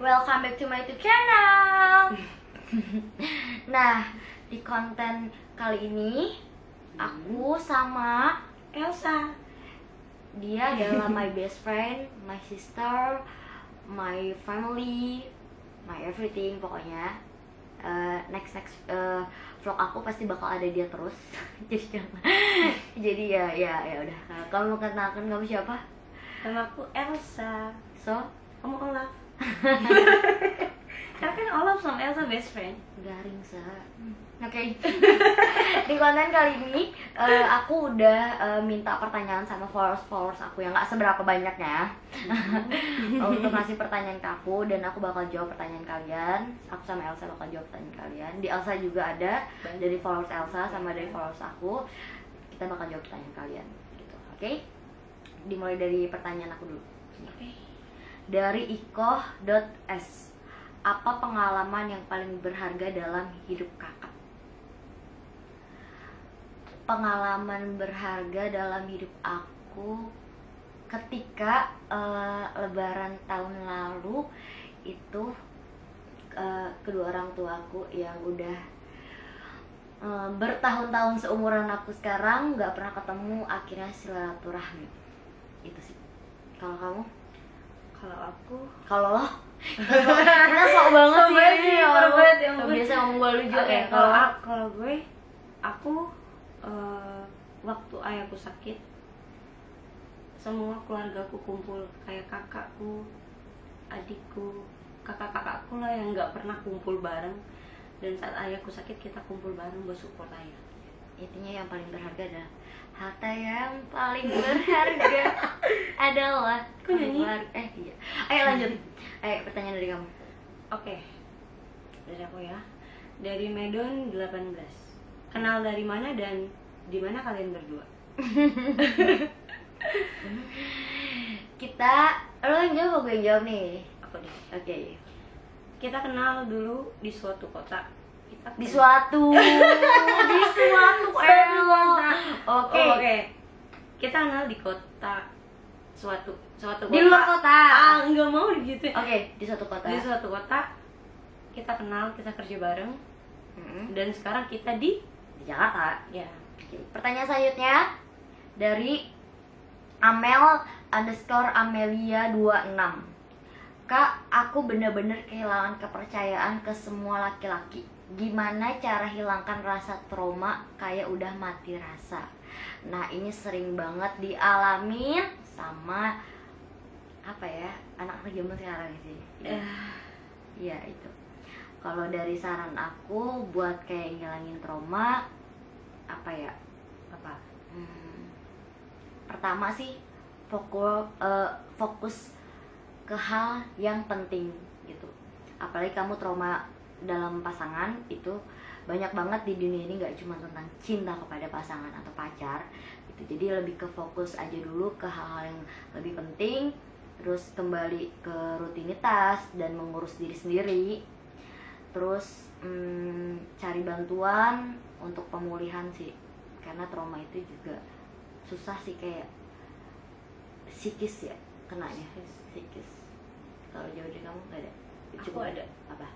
welcome back to my YouTube channel. Nah, di konten kali ini aku sama Elsa. Dia adalah my best friend, my sister, my family, my everything pokoknya. Next vlog aku pasti bakal ada dia terus. Jadi ya udah. Kamu mau kenalkan kamu siapa? Nama aku Elsa. So, Kamu Olaf. Karena kan Olaf sama Elsa best friend. garing sa. Oke. Di konten kali ini aku udah minta pertanyaan sama followers aku yang nggak seberapa banyaknya untuk ngasih pertanyaan ke aku, dan aku bakal jawab pertanyaan kalian. Aku sama Elsa bakal jawab pertanyaan kalian. Di Elsa juga ada dari followers Elsa sama dari followers aku. Kita bakal jawab pertanyaan kalian gitu. Oke? Dimulai dari pertanyaan aku dulu. Oke. Dari ikoh.s, apa pengalaman yang paling berharga dalam hidup kakak? Pengalaman berharga dalam hidup aku ketika lebaran tahun lalu itu kedua orang tuaku yang udah bertahun-tahun seumuran aku sekarang nggak pernah ketemu, akhirnya silaturahmi. Itu sih. Kalau kamu? Kalau aku, Kita sok banget sih ya. Biasa ngomong balu juga oke, ya. kalau gue, aku waktu ayahku sakit, semua keluargaku kumpul, kayak kakakku, adikku, kakak-kakakku lah yang nggak pernah kumpul bareng. Dan saat ayahku sakit, kita kumpul bareng buat support ayah. Intinya yang paling berharga adalah harta yang paling berharga adalah Kok nyanyi? Iya. Ayo lanjut. Ayo pertanyaan dari kamu. Oke, dari aku ya. Dari Medan 18. Kenal dari mana dan di mana kalian berdua? Lo yang jawab apa gue yang jawab nih? Aku deh. Oke. Kita kenal dulu di suatu kota. Di suatu Oke. Kita kenal di kota suatu kota. Di luar kota. Nggak mau gitu. Oke, di suatu kota. Di suatu kota kita kenal, kita kerja bareng. Dan sekarang kita di Jakarta. ya. Oke. Pertanyaan selanjutnya dari Amel_Amelia26. Kak, aku bener-bener kehilangan kepercayaan ke semua laki-laki. Gimana cara hilangkan rasa trauma kayak udah mati rasa? Nah, ini sering banget dialamin sama anak-anak zaman sekarang sih. Iya itu. Kalau dari saran aku buat kayak ngilangin trauma, apa? Pertama sih fokus ke hal yang penting gitu. Apalagi kamu trauma dalam pasangan, itu banyak banget di dunia ini, nggak cuma tentang cinta kepada pasangan atau pacar gitu. Jadi lebih ke fokus aja dulu ke hal-hal yang lebih penting, terus kembali ke rutinitas dan mengurus diri sendiri. Terus cari bantuan untuk pemulihan sih, karena trauma itu juga susah sih, kayak psikis ya kenanya, psikis. Kalau jauh dari kamu nggak ada? Aku ada. Apa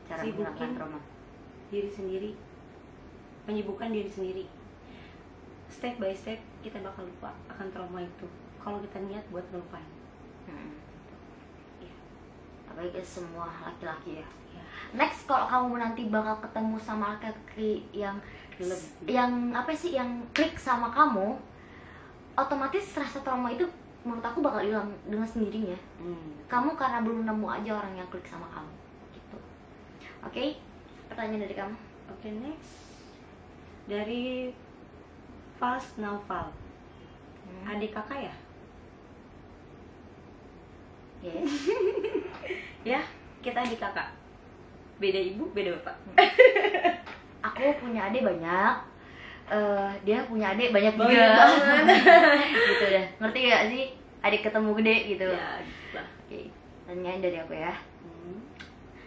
cara Sibukin menghilangkan trauma? diri sendiri, menyibukkan diri sendiri. Step by step kita bakal lupa akan trauma itu kalau kita niat buat ngelupain. Ya. Apalagi semua laki-laki ya. Ya. Next, kalau kamu nanti bakal ketemu sama laki-laki yang klik sama kamu, otomatis rasa trauma itu menurut aku bakal hilang dengan sendirinya. Kamu karena belum nemu aja orang yang klik sama kamu gitu. Oke, pertanyaan dari kamu. Oke, next dari Fast Naufal. Adik kakak ya? Yes. Ya, kita adik kakak. Beda ibu, beda bapak. Aku punya adik banyak. Dia punya adik banyak juga. Gitu deh. Ngerti gak sih? Adik ketemu gede gitu. Ya, gitu lah. Oke, pertanyaan dari aku ya.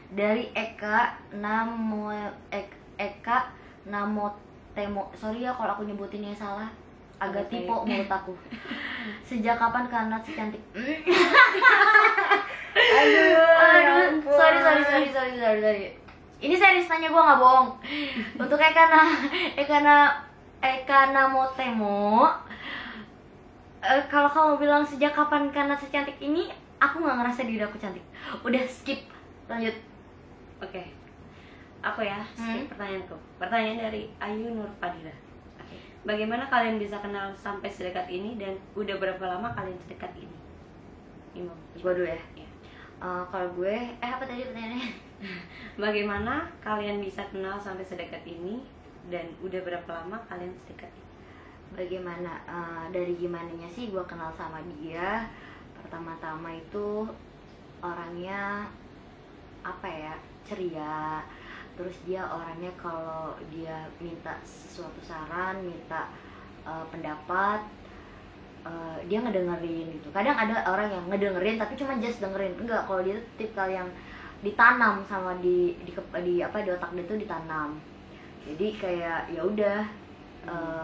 Dari Eka Namotemo. Sorry ya kalau aku nyebutinnya salah. Agak Oke. tipe mulut aku. Sejak kapan Kanat si cantik? Aduh, sorry. Ini serius nanya, gue nggak bohong. Untuk Ekana Motemo, kalau kamu bilang sejak kapan karena secantik ini, aku nggak ngerasa diri aku cantik. Udah skip, lanjut. Oke. Aku ya, skip pertanyaanku. Pertanyaan dari Ayu Nur Fadila. Bagaimana kalian bisa kenal sampai sedekat ini dan udah berapa lama kalian sedekat ini? Imam. Gue dulu ya. Ya. Kalau gue, apa tadi pertanyaannya? Bagaimana kalian bisa kenal sampai sedekat ini dan udah berapa lama kalian sedekat ini? Bagaimana? Dari gimananya sih gue kenal sama dia. Pertama-tama itu orangnya apa ya, ceria. Terus dia orangnya kalau dia minta sesuatu saran, minta pendapat, dia ngedengerin gitu. Kadang ada orang yang ngedengerin tapi cuma just dengerin. Enggak, kalau dia tuh tipikal yang ditanam sama di otak dia tuh ditanam. Jadi kayak ya udah,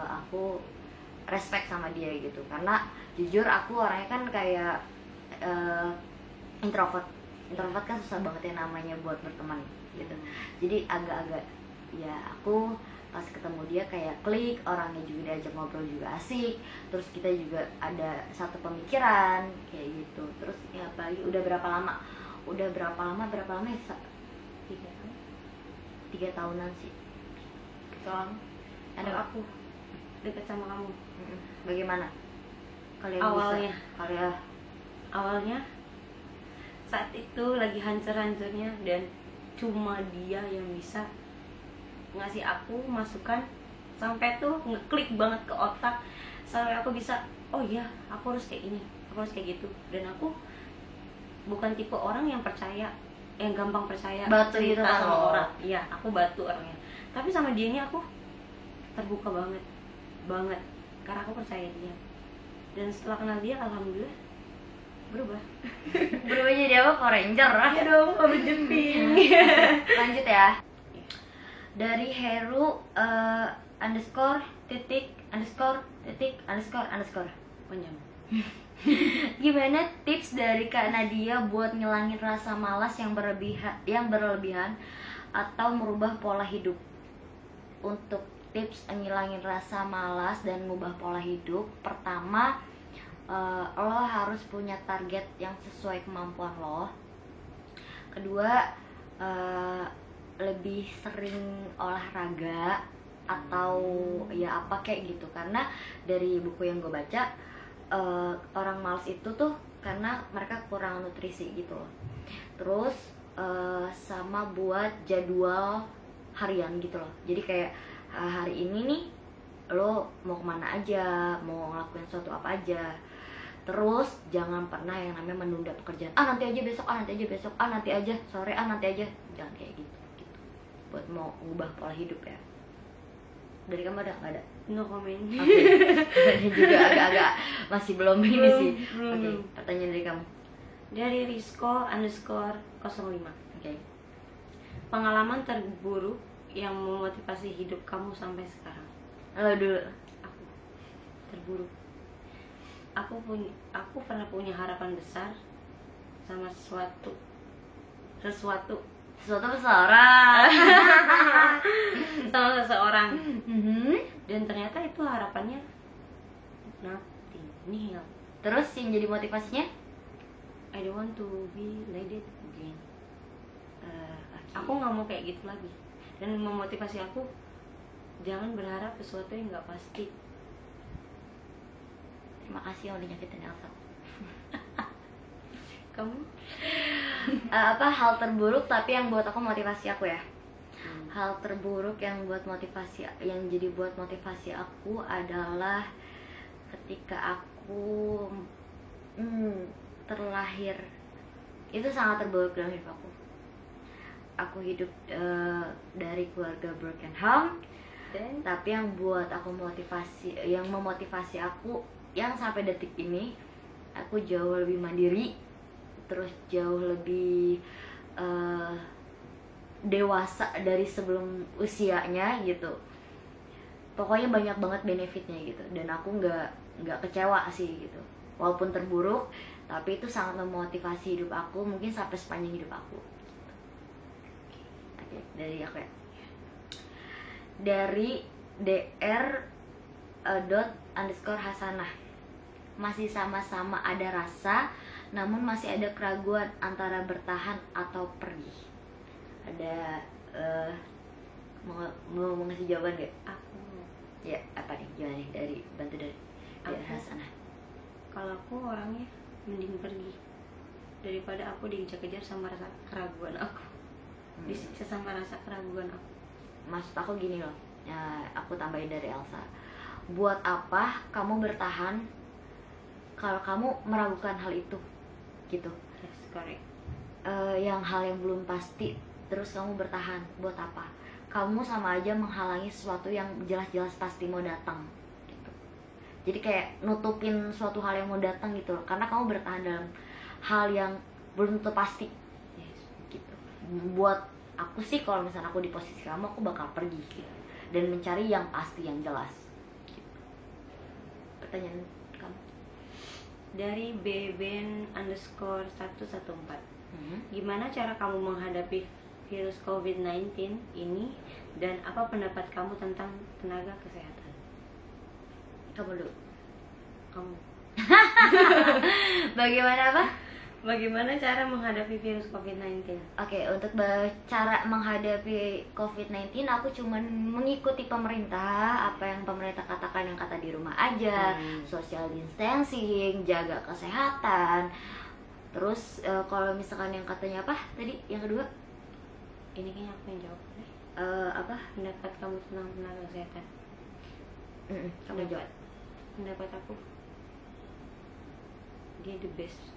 aku respect sama dia gitu. Karena jujur aku orangnya kan kayak introvert kan susah banget ya namanya buat berteman gitu. Jadi agak-agak ya, aku pas ketemu dia kayak klik, orangnya juga diajak ngobrol juga asik, terus kita juga ada satu pemikiran kayak gitu. Terus ya apalagi udah berapa lama ya, 3 tahunan sih. Soalnya Ada aku dekat sama kamu. Bagaimana kalian Awalnya. bisa Awalnya saat itu lagi hancur-hancurnya dan cuma dia yang bisa ngasih aku masukan sampai tuh ngeklik banget ke otak, sampai aku bisa, oh iya aku harus kayak ini, aku harus kayak gitu. Dan aku bukan tipe orang yang percaya, yang gampang percaya Batu gitu cerita kan sama lo. orang. Iya, aku batu orangnya. Tapi sama dia ini aku terbuka banget karena aku percaya dia. Dan setelah kenal dia, alhamdulillah berubah. berubah jadi apa? Power Ranger. Ya dong, Power Jumping. Lanjut ya. Dari Heru underscore Panjang. Gimana tips dari Kak Nadia buat ngilangin rasa malas yang berlebihan atau merubah pola hidup? Untuk tips ngilangin rasa malas dan mengubah pola hidup, pertama, lo harus punya target yang sesuai kemampuan lo. Kedua, lebih sering olahraga atau ya apa kayak gitu. Karena dari buku yang gue baca, orang malas itu tuh karena mereka kurang nutrisi gitu loh. Terus sama buat jadwal harian gitu loh. Jadi kayak hari ini nih lo mau kemana aja, mau ngelakuin sesuatu apa aja. Terus jangan pernah yang namanya menunda pekerjaan. Nanti aja besok, nanti aja sore, nanti aja. Jangan kayak gitu. Buat mau ngubah pola hidup ya. Dari kamu ada nggak ada? No comment. Ini juga agak-agak masih belum ini sih. Belum. Oke, pertanyaan dari kamu. Dari Rizko underscore 05. Oke. Pengalaman terburuk yang memotivasi hidup kamu sampai sekarang. Lo dulu. Aku terburuk. Aku pernah punya harapan besar sama sesuatu Seseorang. sama seseorang. Dan ternyata itu harapannya nothing, nihil. Terus yang jadi motivasinya? I don't want to be like that again. Okay. Aku nggak mau kayak gitu lagi. Dan memotivasi aku, jangan berharap sesuatu yang nggak pasti. Terima kasih yang udah nyakitin Elsa. Kamu? Hal terburuk tapi yang buat aku motivasi aku ya. Hal terburuk yang jadi buat motivasi aku adalah ketika aku terlahir. Itu sangat terburuk dalam hidup aku. Aku hidup dari keluarga broken home. Tapi yang buat aku memotivasi aku yang sampai detik ini, aku jauh lebih mandiri, terus jauh lebih dewasa dari sebelum usianya gitu. Pokoknya banyak banget benefitnya gitu, dan aku nggak kecewa sih gitu. Walaupun terburuk, tapi itu sangat memotivasi hidup aku, mungkin sampai sepanjang hidup aku. Oke, dari aku ya. Dari dr dot underscore Hasanah. Masih sama-sama ada rasa, namun masih ada keraguan antara bertahan atau pergi. Ada mau ngasih jawaban gak? Aku Ya, apa nih? Gimana nih? Dari bantu dari Aku. Hasanah. kalau aku orangnya mending pergi daripada aku dikejar-kejar sama rasa keraguan aku, disiksa sama rasa keraguan aku. Maksud aku gini loh, aku tambahin dari Elsa. Buat apa kamu bertahan kalau kamu meragukan hal itu, gitu. Yes, correct. Yang hal yang belum pasti, terus kamu bertahan, buat apa? Kamu sama aja menghalangi sesuatu yang jelas-jelas pasti mau datang, gitu. Jadi kayak nutupin suatu hal yang mau datang gitu loh, karena kamu bertahan dalam hal yang belum tentu pasti, Yes. gitu. Buat aku sih kalau misalnya aku di posisi kamu, aku bakal pergi gitu, dan mencari yang pasti, yang jelas gitu. Pertanyaan kamu. Dari beben underscore 114. Gimana cara kamu menghadapi virus COVID-19 ini dan apa pendapat kamu tentang tenaga kesehatan? Kamu dulu. Kamu Bagaimana apa? bagaimana cara menghadapi virus COVID-19? Oke, untuk cara menghadapi COVID-19 aku cuman mengikuti pemerintah, apa yang pemerintah katakan, yang kata di rumah aja, social distancing, jaga kesehatan. Terus kalau misalkan yang katanya apa tadi, yang kedua, Ini kayaknya aku yang jawab deh. apa? Pendapat kamu tentang tenaga kesehatan? Kamu jawab. Pendapat aku, dia the best.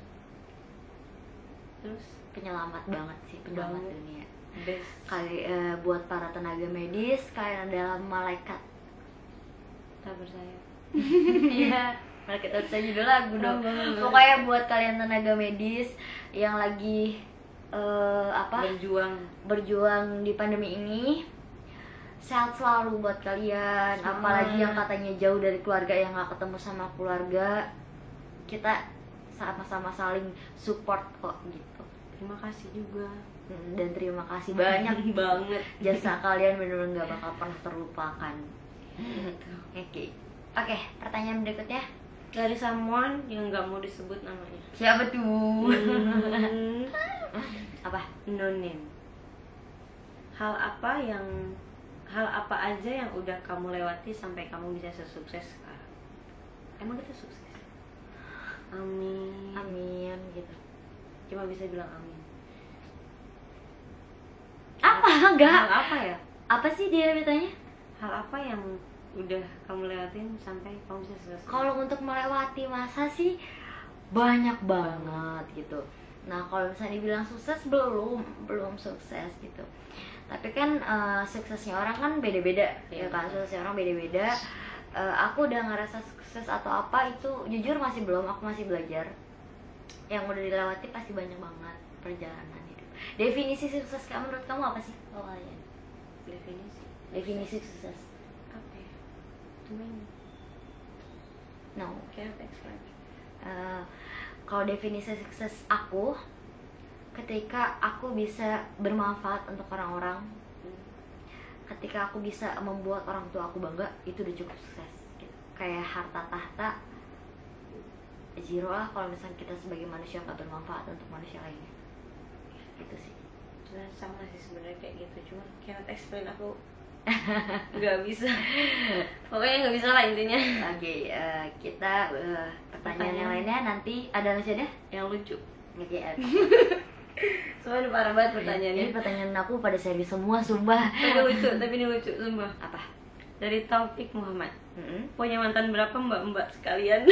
Terus Penyelamat banget sih, penyelamat Banget. dunia. best. Kali buat para tenaga medis, kalian adalah malaikat. Tak bersayap. Iya, malaikat harus aja dulu lagu dong. Banget. Pokoknya buat kalian tenaga medis yang lagi berjuang di pandemi ini, sehat selalu buat kalian. Semangat. Apalagi yang katanya jauh dari keluarga, yang gak ketemu sama keluarga, kita sama-sama saling support kok gitu. Terima kasih juga. Dan terima kasih banyak banget. jasa kalian, bener-bener gak bakal pernah terlupakan. Oke, pertanyaan berikutnya. Dari someone yang nggak mau disebut namanya. Siapa tuh? Apa? No name. Hal apa aja yang udah kamu lewati sampai kamu bisa sesukses sekarang? Emang kita sukses? Amin. Amin gitu. Cuma bisa bilang amin. Apa? Enggak. Hal apa ya? Apa sih dia ditanya? Hal apa yang udah kamu lewatin sampai kamu bisa sukses? Kalau untuk melewati masa sih banyak banget gitu. Nah, kalau misalnya dibilang sukses, belum sukses gitu. Tapi kan suksesnya orang kan beda-beda, ya kan? Suksesnya orang beda-beda. Aku udah ngerasa sukses atau apa itu jujur masih belum, aku masih belajar. Yang udah dilewati pasti banyak banget perjalanan hidup. Definisi sukses kamu, menurut kamu apa sih awalnya? Definisi sukses. Apa ya? Tumen. No. Can't explain. Kalau definisi sukses aku, ketika aku bisa bermanfaat untuk orang-orang, ketika aku bisa membuat orang tua aku bangga, itu udah cukup sukses gitu. Kayak harta tahta zero lah kalau misalnya kita sebagai manusia nggak bermanfaat untuk manusia lainnya. Gitu sih. Sama sih sebenarnya kayak gitu, cuma can't explain, aku nggak bisa. Pokoknya nggak bisa lah intinya. Oke, kita pertanyaan yang lainnya nanti ada masih ada Yang lucu. Oke, Semua ini parah banget pertanyaannya. ini pertanyaan aku pada serius semua, sumpah. Tapi lucu, tapi ini lucu sumpah. Apa? Dari Taufik Muhammad. Punya mantan berapa mbak-mbak sekalian?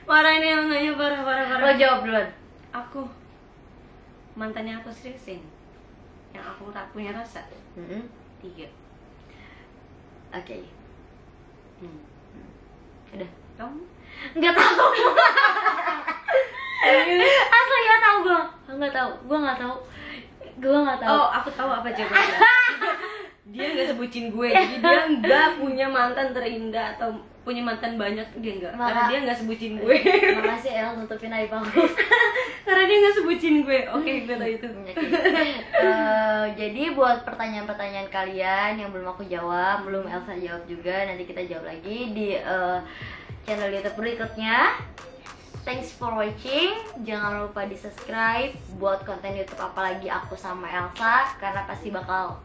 Parah ini yang nanya, parah. Lo jawab duluan. Aku mantannya aku seriusin, yang aku tak punya rasa 3. Oke. Udah. Kamu? Nggak tahu. Asli nggak tahu gue. Nggak tahu. Oh, aku tahu apa jawabannya. Dia nggak sebutin gue, jadi dia nggak punya mantan terindah atau punya mantan banyak, dia nggak. Karena dia nggak sebutin gue. Makasih El, nutupin aib aku. Karena dia nggak gak sebutin gue. Oke, gue tahu itu. Jadi buat pertanyaan-pertanyaan kalian yang belum aku jawab, belum Elsa jawab juga, nanti kita jawab lagi di channel YouTube berikutnya. Thanks for watching. Jangan lupa di subscribe buat konten YouTube apalagi aku sama Elsa, karena pasti bakal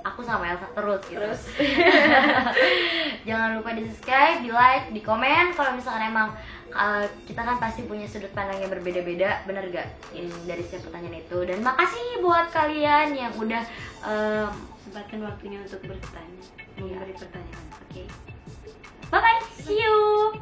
aku sama Elsa terus gitu. Jangan lupa di subscribe, di like, di komen. Kalau misalkan emang kita kan pasti punya sudut pandang yang berbeda-beda, bener gak? Dari setiap pertanyaan itu. Dan makasih buat kalian yang udah Sempatkan waktunya untuk bertanya, memberi pertanyaan. Oke. Bye bye, see you.